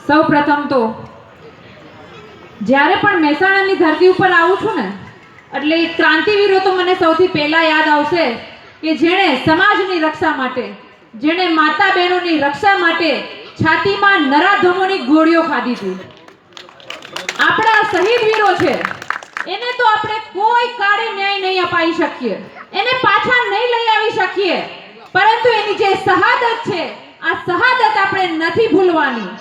સૌ પ્રથમ તો જ્યારે પણ મહેસાણાની ધરતી ઉપર આવું છું ને એટલે ક્રાંતિવીરો તો મને સૌથી પહેલા યાદ આવશે કે જેણે સમાજની રક્ષા માટે, જેણે માતા બહેનોની રક્ષા માટે છાતીમાં નરાધમોની ગોળીઓ ખાધી હતી. આપણા શહીદ વીરો છે, એને તો આપણે કોઈ કાળે ન્યાય નહીં અપાઈ શકીએ, એને પાછા નહીં લઈ આવી શકીએ, પરંતુ એની જે શહાદત છે, આ શહાદત આપણે નથી ભૂલવાની.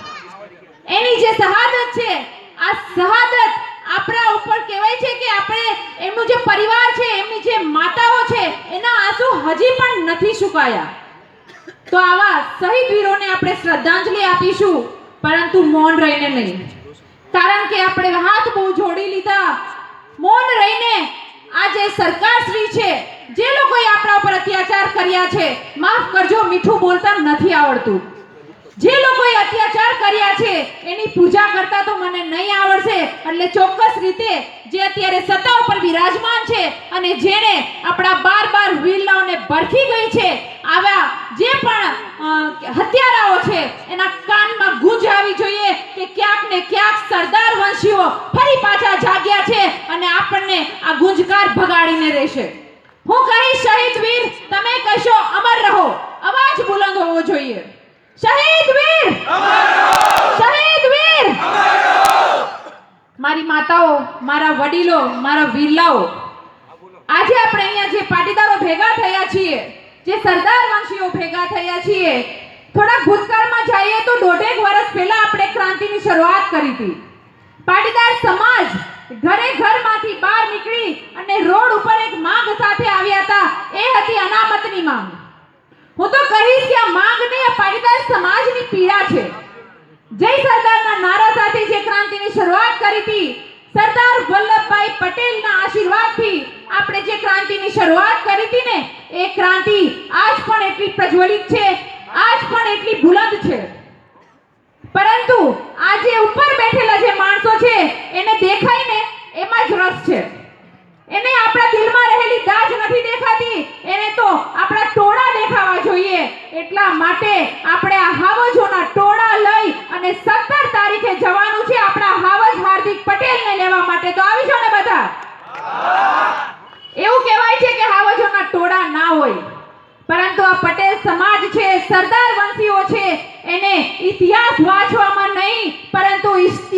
એની જે શહાદત છે, આ શહાદત આપણા ઉપર કહેવાય છે કે આપણે એમનું જે પરિવાર છે, એમની જે માતાઓ છે, એના આંસુ હજી પણ નથી સુકાયા. તો આવા શહીદ વીરોને આપણે શ્રદ્ધાંજલિ આપીશું, પરંતુ મૌન રહીને નહીં. કારણ કે આપણે હાથ બહુ જોડી લીધા, મૌન રહીને આ જે સરકારશ્રી છે, જે લોકોએ આપણા ઉપર અત્યાચાર કર્યા છે, માફ કરજો મીઠું બોલતા નથી આવડતું, જે લોકોએ અત્યાચાર કર્યા છે એની પૂજા કરતા તો મને નહીં આવડશે, એટલે ચોક્કસ રીતે જે અત્યારે સત્તા ઉપર બિરાજમાન છે અને જેને આપણા 12 વીરલાઓને ભરખી ગઈ છે, આવા જે પણ હત્યારાઓ છે એના કાનમાં ગુંજ આવી જોઈએ કે ક્યાંક ને ક્યાંક સરદાર વંશીઓ ફરી પાછા જાગ્યા છે અને આપણને આ ગુંજકાર ભગાડીને રહેશે. હું કહીશ શહીદ વીર, તમે કહેશો અમર રહો. અવાજ બુલંદ હોવો જોઈએ. શહીદ વીર અમર રહો! શહીદ વીર અમર રહો! મારી માતાઓ, મારા વડીલો, મારા વીરલાઓ, આજે આપણે અહીંયા જે પાટીદારો ભેગા થયા છીએ, જે સરદાર વંશીઓ ભેગા થયા છીએ, થોડા ભૂતકાળમાં જઈએ તો 1.5 વર્ષ પહેલા આપણે ક્રાંતિની શરૂઆત કરી હતી. પાટીદાર સમાજ ઘરે ઘરમાંથી બહાર નીકળી અને રોડ ઉપર એક માંગ સાથે આવ્યા હતા, એ હતી અનામતની માંગ. હું તો કહીશ કે આ માંગ નહીં, આ પાટીદાર સમાજની પીડા છે. જય સરદારના નારા સાથે જે ક્રાંતિની શરૂઆત કરી હતી, સરદાર વલ્લભભાઈ પટેલના આશીર્વાદથી આપણે જે ક્રાંતિની શરૂઆત કરી હતી ને, એ ક્રાંતિ આજ પણ એટલી પ્રજ્વલિત છે, આજ પણ એટલી બુલંદ છે. પરંતુ આજે ઉપર બેઠેલા જે માણસો છે એને દેખાય ને એમાં જ રસ છે. એને આપણા દિલમાં રહેલી દાજ નથી દેખાતી, એને તો આપણા ટોળા દેખાવા જોઈએ. એટલા માટે આપણે આ હાવજોના ટોળા લઈ અને 17 તારીખે જવાનું છે આપણા હાવજ હાર્દિક પટેલને લેવા માટે. તો આવીશો ને બધા? એવું કહેવાય છે કે હાવજોના ટોળા ના હોય, પરંતુ આ પટેલ સમાજ છે, સરદાર વંશીઓ છે, એને ઇતિહાસ વાંચવામાં નહીં પરંતુ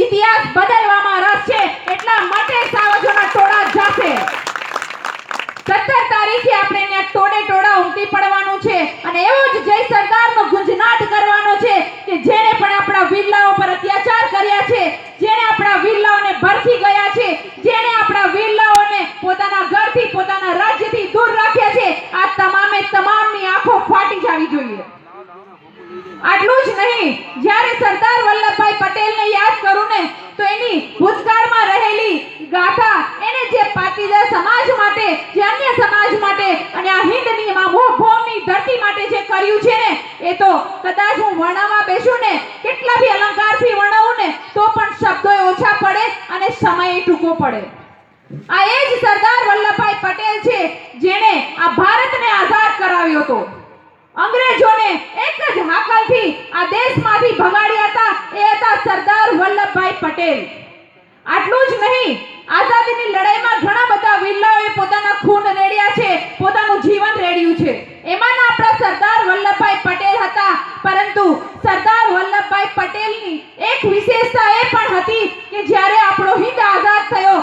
ઇતિહાસ બદલવામાં રસ છે. એટલા માટે સાવજોના ટોળા જશે. 17 તારીખે આપણે એને ટોળે ટોળા ઉમટી પડવાનું છે અને એવો જ જય સરદારનો ગુંજનાદ કરવાનો છે કે જેણે પણ આપણા વીરલાઓ પર અત્યાચાર કર્યા છે, જેણે આપણા વીરલાઓને ભરખી ગયા છે, જેણે આપણા વીરલાઓને પોતાના ઘરથી, પોતાના રાજ્યથી દૂર રાખ્યા છે, આ તમામે તમામની આંખો ફાટી જવી જોઈએ. આટલું જ નહીં, જ્યારે સરદાર વલ્લભભાઈ પટેલને યાદ કરું ને તો એની ભૂતકાળમાં રહેલી ગાથા, એને જે પાટીદાર સમાજ માટે, જે અન્ય સમાજ માટે અને આ હિન્દની ભૂમિની ધરતી માટે જે કર્યું છે ને, એ તો કદાચ હું વર્ણવવા બેસું ને, કેટલા બી અલંકારથી વર્ણવું ને તો પણ શબ્દો ઓછા પડે અને સમય ટૂંકો પડે. આ એ જ સરદાર વલ્લભભાઈ પટેલ છે જેણે આ ભારતને આઝાદ કરાવ્યો હતો. અંગ્રેજોને એક જ હાકલથી આ દેશમાંથી ભગાડ્યા હતા, એ હતા સરદાર વલ્લભભાઈ પટેલ. આટલું જ નહીં, આઝાદીની લડાઈમાં ઘણા બધા વીરલાઓએ પોતાના ખૂન રેડ્યા છે, પોતાનું જીવન રેડ્યું છે. એમાંના આપણા સરદાર વલ્લભભાઈ પટેલ હતા. પરંતુ સરદાર વલ્લભભાઈ પટેલની એક વિશેષતા એ પણ હતી કે જ્યારે આપણો હિંદ આઝાદ થયો